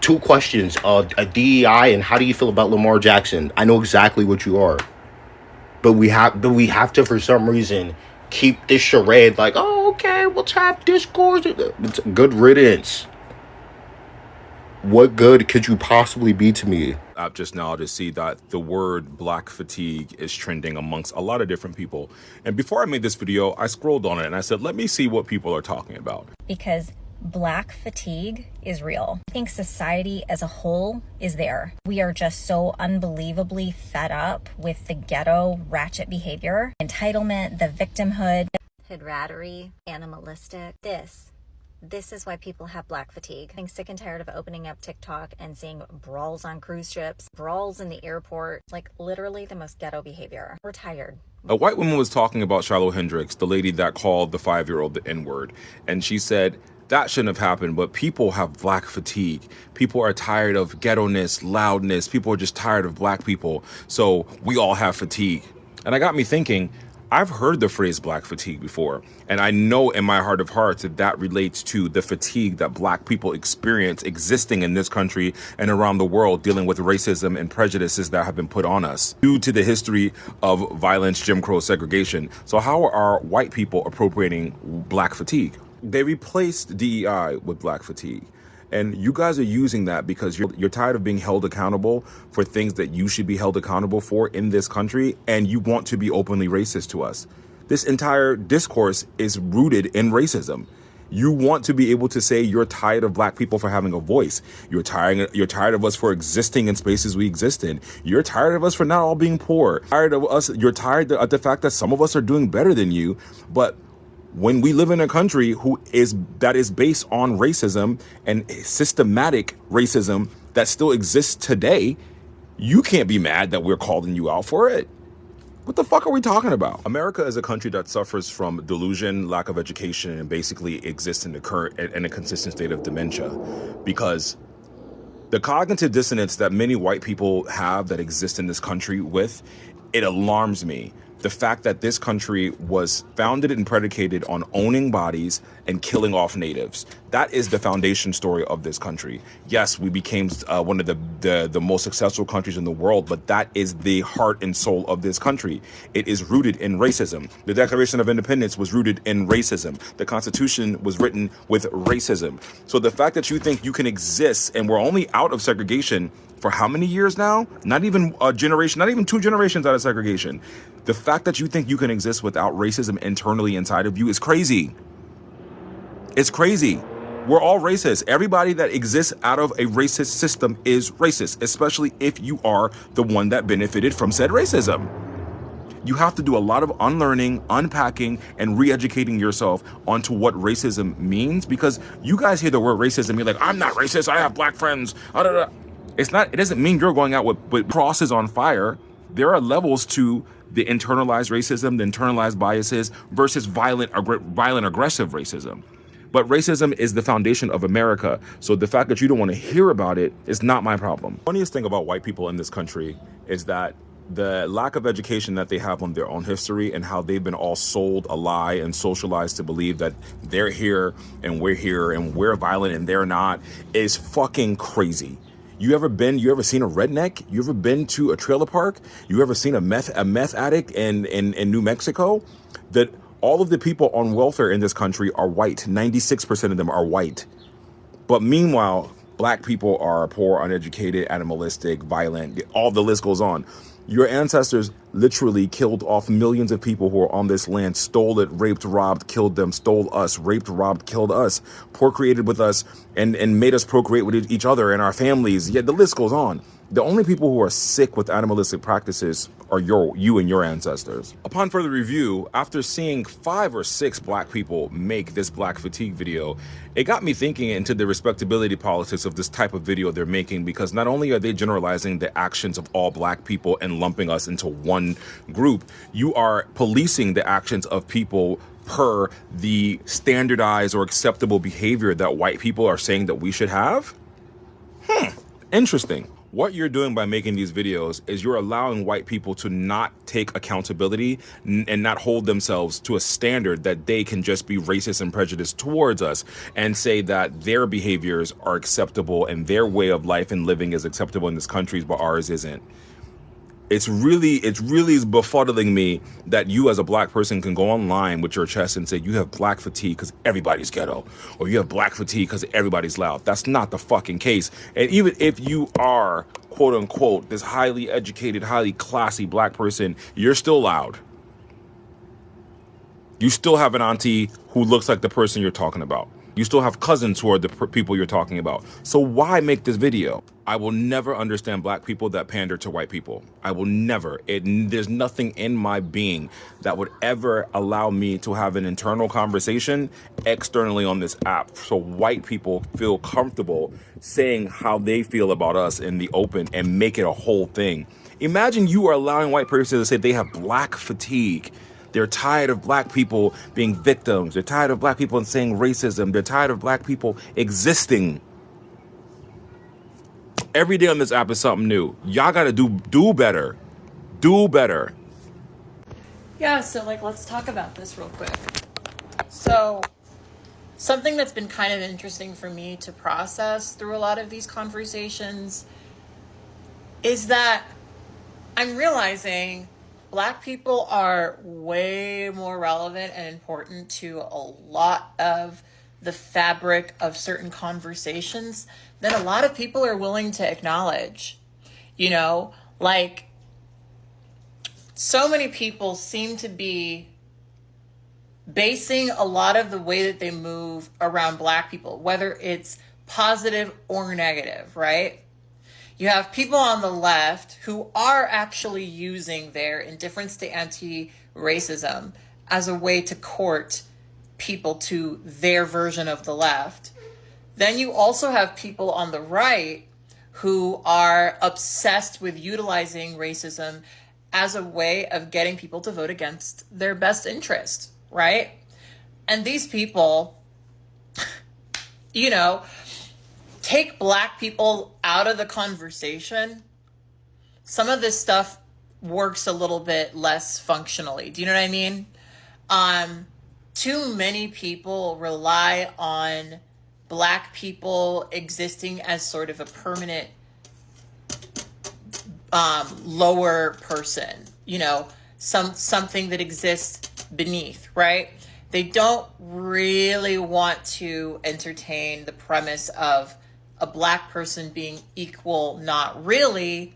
2 questions, a DEI, and how do you feel about Lamar Jackson? I know exactly what you are, but we have to, for some reason, keep this charade. Like, oh, okay, let's have discourse. It's good riddance. What good could you possibly be to me? Up just now to see that the word black fatigue is trending amongst a lot of different people. And before I made this video, I scrolled on it and I said, let me see what people are talking about. Because black fatigue is real. I think society as a whole is there. We are just so unbelievably fed up with the ghetto ratchet behavior, entitlement, the victimhood, hoodrattery, animalistic. This is why people have black fatigue. I'm sick and tired of opening up TikTok and seeing brawls on cruise ships, brawls in the airport, like literally the most ghetto behavior. We're tired. A white woman was talking about Shiloh Hendrix, the lady that called the 5-year-old the N-word, and she said, that shouldn't have happened, but people have black fatigue. People are tired of ghetto-ness, loudness. People are just tired of black people. So we all have fatigue. And it got me thinking, I've heard the phrase black fatigue before, and I know in my heart of hearts that that relates to the fatigue that black people experience existing in this country and around the world, dealing with racism and prejudices that have been put on us due to the history of violence, Jim Crow, segregation. So how are white people appropriating black fatigue? They replaced DEI with black fatigue. And you guys are using that because you're tired of being held accountable for things that you should be held accountable for in this country, and you want to be openly racist to us. This entire discourse is rooted in racism. You want to be able to say you're tired of black people for having a voice. You're tired of us for existing in spaces we exist in. You're tired of us for not all being poor. You're tired of the fact that some of us are doing better than you, but when we live in a country that is based on racism and systematic racism that still exists today, you can't be mad that we're calling you out for it. What the fuck are we talking about? America is a country that suffers from delusion, lack of education, and basically exists in a consistent state of dementia, because the cognitive dissonance that many white people have that exist in this country it alarms me. the fact that this country was founded and predicated on owning bodies and killing off natives. That is the foundation story of this country. Yes, we became one of the most successful countries in the world, but that is the heart and soul of this country. It is rooted in racism. The Declaration of Independence was rooted in racism. The Constitution was written with racism. So the fact that you think you can exist, and we're only out of segregation for how many years now? Not even a generation, not even 2 generations out of segregation. The fact that you think you can exist without racism internally inside of you is crazy. It's crazy. We're all racist. Everybody that exists out of a racist system is racist, especially if you are the one that benefited from said racism. You have to do a lot of unlearning, unpacking, and re-educating yourself onto what racism means, because you guys hear the word racism, you're like, I'm not racist, I have black friends. It doesn't mean you're going out with crosses on fire. There are levels to the internalized racism, the internalized biases versus violent, aggressive racism. But racism is the foundation of America. So the fact that you don't want to hear about it is not my problem. The funniest thing about white people in this country is that the lack of education that they have on their own history and how they've been all sold a lie and socialized to believe that they're here and we're violent and they're not is fucking crazy. You ever seen a redneck? You ever been to a trailer park? You ever seen a meth addict in New Mexico? That all of the people on welfare in this country are white. 96% of them are white. But meanwhile, black people are poor, uneducated, animalistic, violent. All the list goes on. Your ancestors literally killed off millions of people who are on this land, stole it, raped, robbed, killed them, stole us, raped, robbed, killed us, procreated with us, and made us procreate with each other and our families. Yeah, the list goes on. The only people who are sick with animalistic practices are you and your ancestors. Upon further review, after seeing 5 or 6 black people make this black fatigue video, it got me thinking into the respectability politics of this type of video they're making, because not only are they generalizing the actions of all black people and lumping us into one group, you are policing the actions of people per the standardized or acceptable behavior that white people are saying that we should have. Interesting. What you're doing by making these videos is you're allowing white people to not take accountability and not hold themselves to a standard that they can just be racist and prejudiced towards us and say that their behaviors are acceptable and their way of life and living is acceptable in this country, but ours isn't. It's really befuddling me that you as a black person can go online with your chest and say you have black fatigue because everybody's ghetto, or you have black fatigue because everybody's loud. That's not the fucking case. And even if you are, quote unquote, this highly educated, highly classy black person, you're still loud. You still have an auntie who looks like the person you're talking about. You still have cousins who are the people you're talking about. So why make this video? I will never understand black people that pander to white people. I will never. There's nothing in my being that would ever allow me to have an internal conversation externally on this app. So white people feel comfortable saying how they feel about us in the open and make it a whole thing. Imagine you are allowing white person to say they have black fatigue. They're tired of black people being victims. They're tired of black people saying racism. They're tired of black people existing. Every day on this app is something new. Y'all gotta do better. Do better. Yeah, so let's talk about this real quick. So something that's been kind of interesting for me to process through a lot of these conversations is that I'm realizing Black people are way more relevant and important to a lot of the fabric of certain conversations than a lot of people are willing to acknowledge. You know, so many people seem to be basing a lot of the way that they move around Black people, whether it's positive or negative, right? You have people on the left who are actually using their indifference to anti-racism as a way to court people to their version of the left. Then you also have people on the right who are obsessed with utilizing racism as a way of getting people to vote against their best interest, right? And these people, you know, take Black people out of the conversation. Some of this stuff works a little bit less functionally. Do you know what I mean? Too many people rely on Black people existing as sort of a permanent lower person, you know, something that exists beneath, right? They don't really want to entertain the premise of a Black person being equal, not really,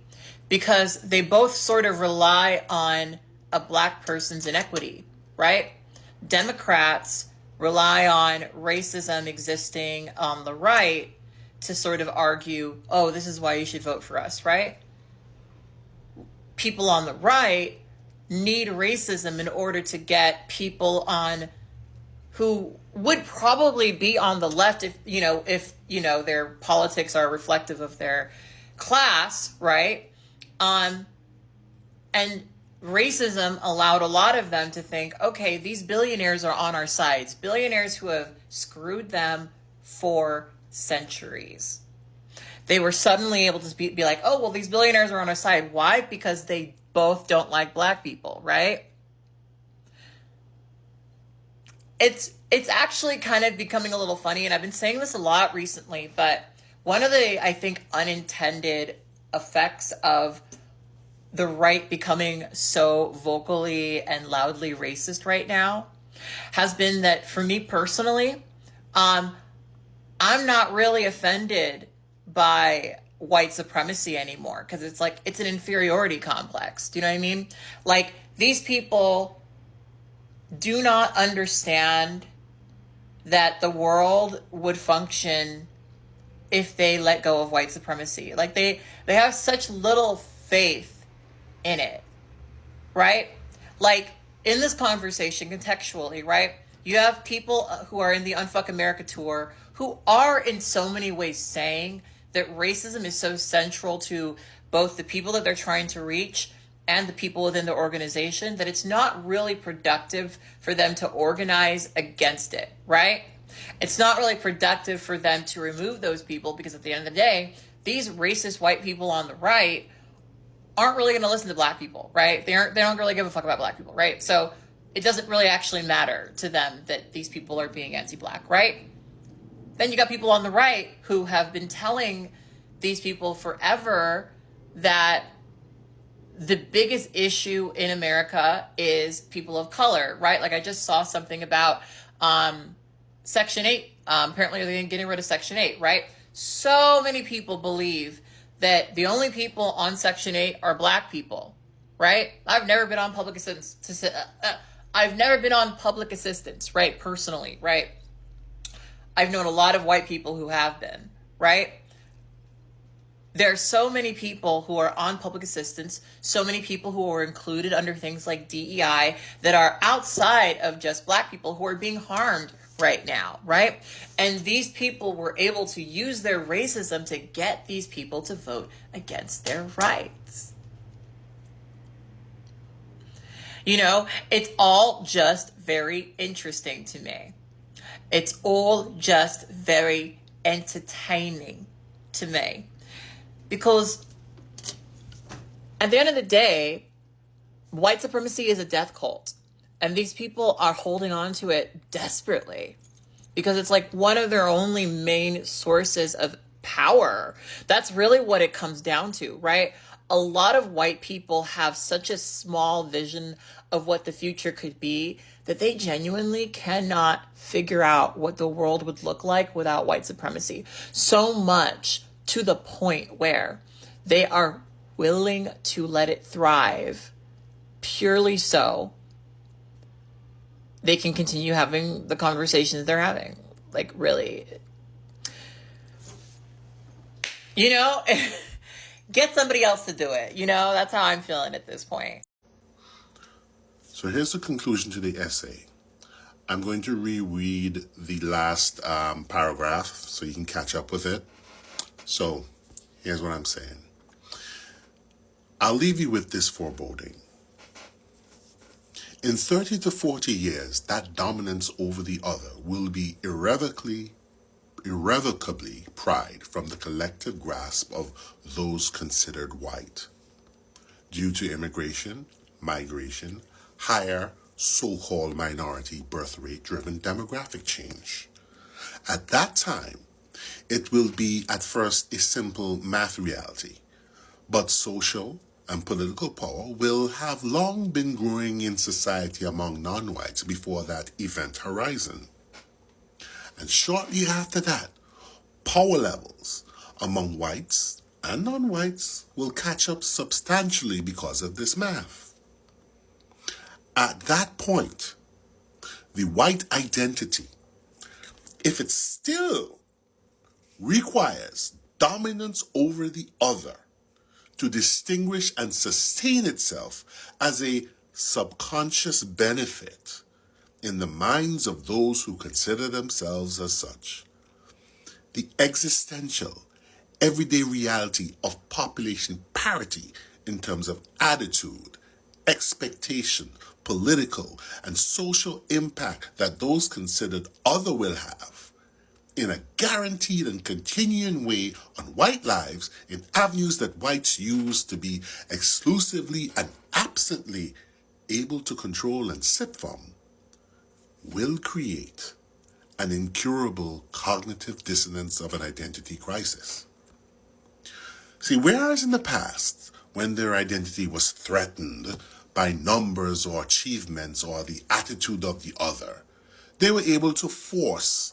because they both sort of rely on a Black person's inequity, right? Democrats rely on racism existing on the right to sort of argue, oh, this is why you should vote for us, right? People on the right need racism in order to get people on who would probably be on the left if their politics are reflective of their class, right? And racism allowed a lot of them to think, okay, these billionaires are on our sides, billionaires who have screwed them for centuries. They were suddenly able to be like, oh, well, these billionaires are on our side. Why? Because they both don't like Black people, right? It's actually kind of becoming a little funny, and I've been saying this a lot recently, but one of the, I think, unintended effects of the right becoming so vocally and loudly racist right now has been that for me personally, I'm not really offended by white supremacy anymore, because it's like, it's an inferiority complex. Do you know what I mean? Like, these people do not understand that the world would function if they let go of white supremacy. Like, they have such little faith in it, right? Like, in this conversation, contextually, right, you have people who are in the Unfuck America tour who are in so many ways saying that racism is so central to both the people that they're trying to reach and the people within the organization that it's not really productive for them to organize against it, right? It's not really productive for them to remove those people, because at the end of the day, these racist white people on the right aren't really going to listen to Black people, right? They don't really give a fuck about Black people, right? So it doesn't really actually matter to them that these people are being anti-Black, right? Then you got people on the right who have been telling these people forever that the biggest issue in America is people of color, right? Like, I just saw something about Section 8. Apparently they're getting rid of Section 8, right? So many people believe that the only people on Section 8 are Black people, right? I've never been on public assistance. I've never been on public assistance, right? Personally, right? I've known a lot of white people who have been, right? There are so many people who are on public assistance, so many people who are included under things like DEI that are outside of just Black people who are being harmed right now, right? And these people were able to use their racism to get these people to vote against their rights. You know, it's all just very interesting to me. It's all just very entertaining to me. Because at the end of the day, white supremacy is a death cult. And these people are holding on to it desperately because it's like one of their only main sources of power. That's really what it comes down to, right? A lot of white people have such a small vision of what the future could be that they genuinely cannot figure out what the world would look like without white supremacy. So much to the point where they are willing to let it thrive purely so they can continue having the conversations they're having. Like, really, you know, get somebody else to do it. You know, that's how I'm feeling at this point. So here's the conclusion to the essay. I'm going to reread the last paragraph so you can catch up with it. So here's what I'm saying. I'll leave you with this foreboding. In 30 to 40 years, that dominance over the other will be irrevocably pried from the collective grasp of those considered white. due to immigration, migration, higher so-called minority birth rate driven demographic change. At that time, it will be at first a simple math reality, but social and political power will have long been growing in society among non-whites before that event horizon. And shortly after that, power levels among whites and non-whites will catch up substantially because of this math. At that point, the white identity, if it still requires dominance over the other to distinguish and sustain itself as a subconscious benefit in the minds of those who consider themselves as such, the existential, everyday reality of population parity in terms of attitude, expectation, political, and social impact that those considered other will have in a guaranteed and continuing way on white lives in avenues that whites use to be exclusively and absently able to control and sip from, will create an incurable cognitive dissonance of an identity crisis. See, whereas in the past, when their identity was threatened by numbers or achievements or the attitude of the other, they were able to force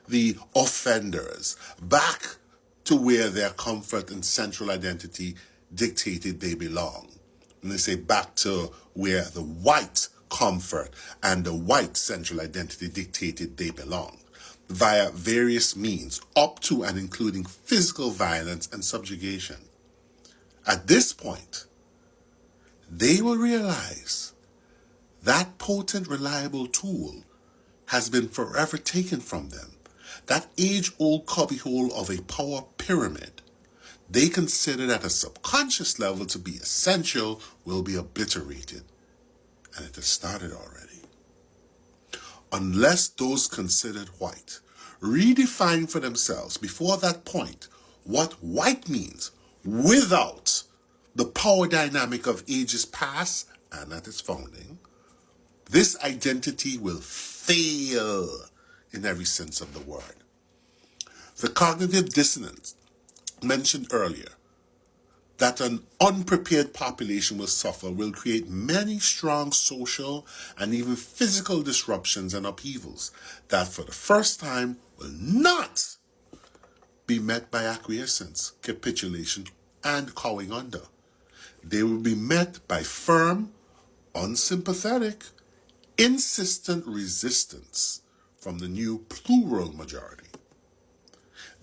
the offenders back to where their comfort and central identity dictated they belong. And they say back to where the white comfort and the white central identity dictated they belong, via various means, up to and including physical violence and subjugation. At this point, they will realize that potent, reliable tool has been forever taken from them. That age-old cubbyhole of a power pyramid they considered at a subconscious level to be essential will be obliterated. And it has started already. Unless those considered white redefine for themselves before that point what white means without the power dynamic of ages past and at its founding, this identity will fail in every sense of the word. The cognitive dissonance mentioned earlier that an unprepared population will suffer will create many strong social and even physical disruptions and upheavals that for the first time will not be met by acquiescence, capitulation, and cowing under. They will be met by firm, unsympathetic, insistent resistance from the new plural majority.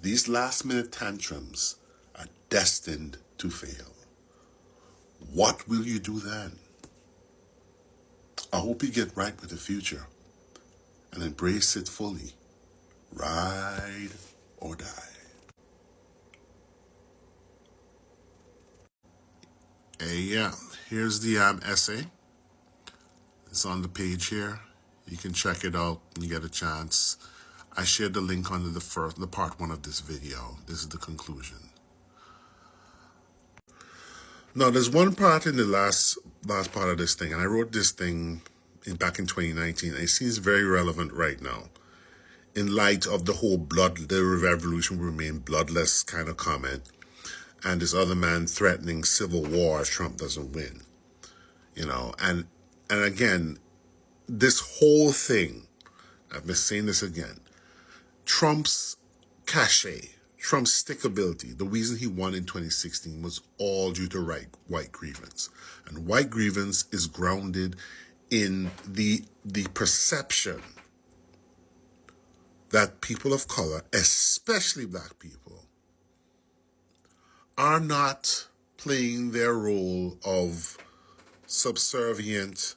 These last-minute tantrums are destined to fail. What will you do then? I hope you get right with the future and embrace it fully. Ride or die. Yeah, here's the essay. It's on the page here. You can check it out when you get a chance. I shared the link under the part 1 of this video. This is the conclusion. Now, there's one part in the last part of this thing, and I wrote this thing back in 2019. And it seems very relevant right now, in light of the whole the revolution will remain bloodless kind of comment, and this other man threatening civil war if Trump doesn't win. And again, this whole thing, I've been saying this again, Trump's cachet, Trump's stickability, the reason he won in 2016 was all due to white grievance. And white grievance is grounded in the perception that people of color, especially black people, are not playing their role of subservient,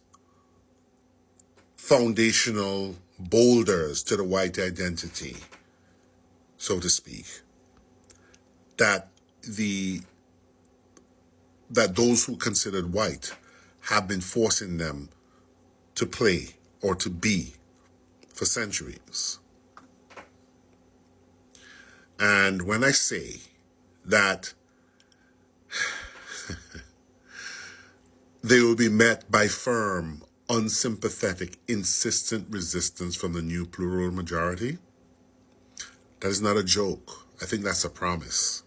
foundational boulders to the white identity, so to speak, that those who considered white have been forcing them to play or to be for centuries. And when I say that They will be met by firm, unsympathetic, insistent resistance from the new plural majority. That is not a joke. I think that's a promise.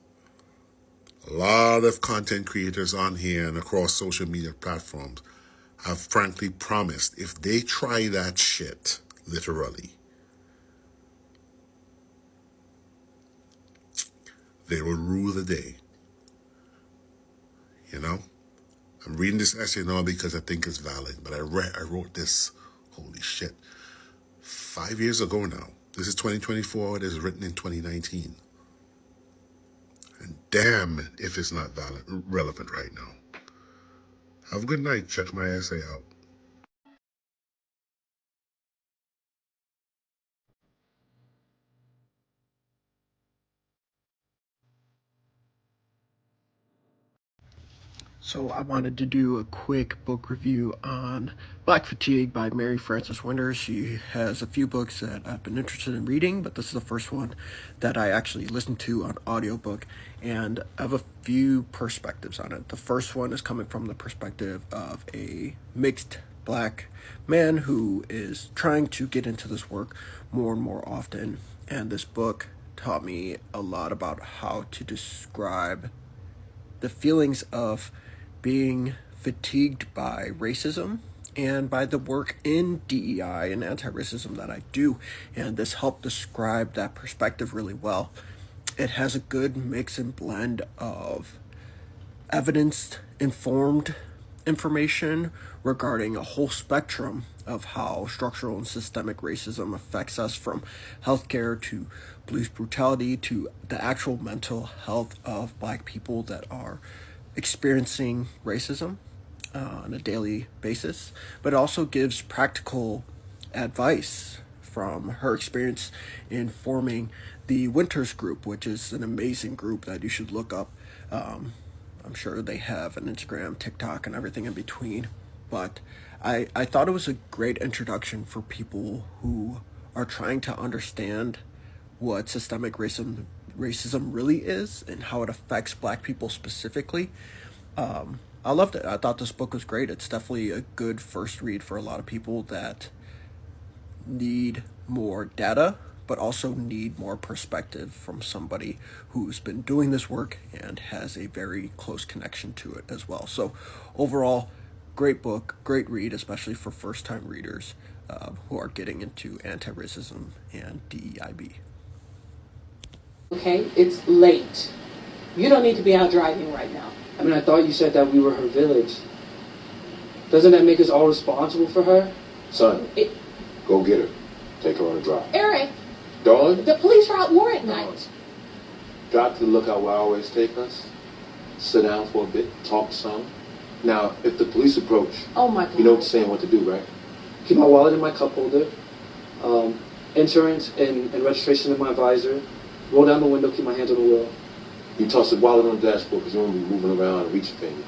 A lot of content creators on here and across social media platforms have frankly promised if they try that shit, literally, they will rule the day. You know? I'm reading this essay now because I think it's valid, but I wrote this, holy shit, 5 years ago now. This is 2024, it is written in 2019. And damn if it's not relevant right now. Have a good night. Check my essay out. So I wanted to do a quick book review on Black Fatigue by Mary Frances Winters. She has a few books that I've been interested in reading, but this is the first one that I actually listened to on audiobook, and I have a few perspectives on it. The first one is coming from the perspective of a mixed black man who is trying to get into this work more and more often, and this book taught me a lot about how to describe the feelings of being fatigued by racism and by the work in DEI and anti-racism that I do, and this helped describe that perspective really well. It has a good mix and blend of evidence-informed information regarding a whole spectrum of how structural and systemic racism affects us, from healthcare to police brutality to the actual mental health of Black people that are experiencing racism on a daily basis, but it also gives practical advice from her experience in forming the Winters Group, which is an amazing group that you should look up. I'm sure they have an Instagram, TikTok, and everything in between, but I thought it was a great introduction for people who are trying to understand what systemic racism really is and how it affects Black people specifically. I loved it. I thought this book was great. It's definitely a good first read for a lot of people that need more data, but also need more perspective from somebody who's been doing this work and has a very close connection to it as well. So overall, great book, great read, especially for first-time readers who are getting into anti-racism and DEIB. Okay, it's late. You don't need to be out driving right now. I mean, I thought you said that we were her village. Doesn't that make us all responsible for her? Son, go get her. Take her on a drive. Eric, Dawn? the police are out more at night. Drive to the lookout where I always take us. Sit down for a bit, talk some. Now, if the police approach, oh my God, you know what to say and what to do, right? Keep my wallet in my cup holder. Insurance and registration in my visor. Roll down the window, keep my hands on the wheel. You toss the wallet on the dashboard because you don't be moving around and reaching things.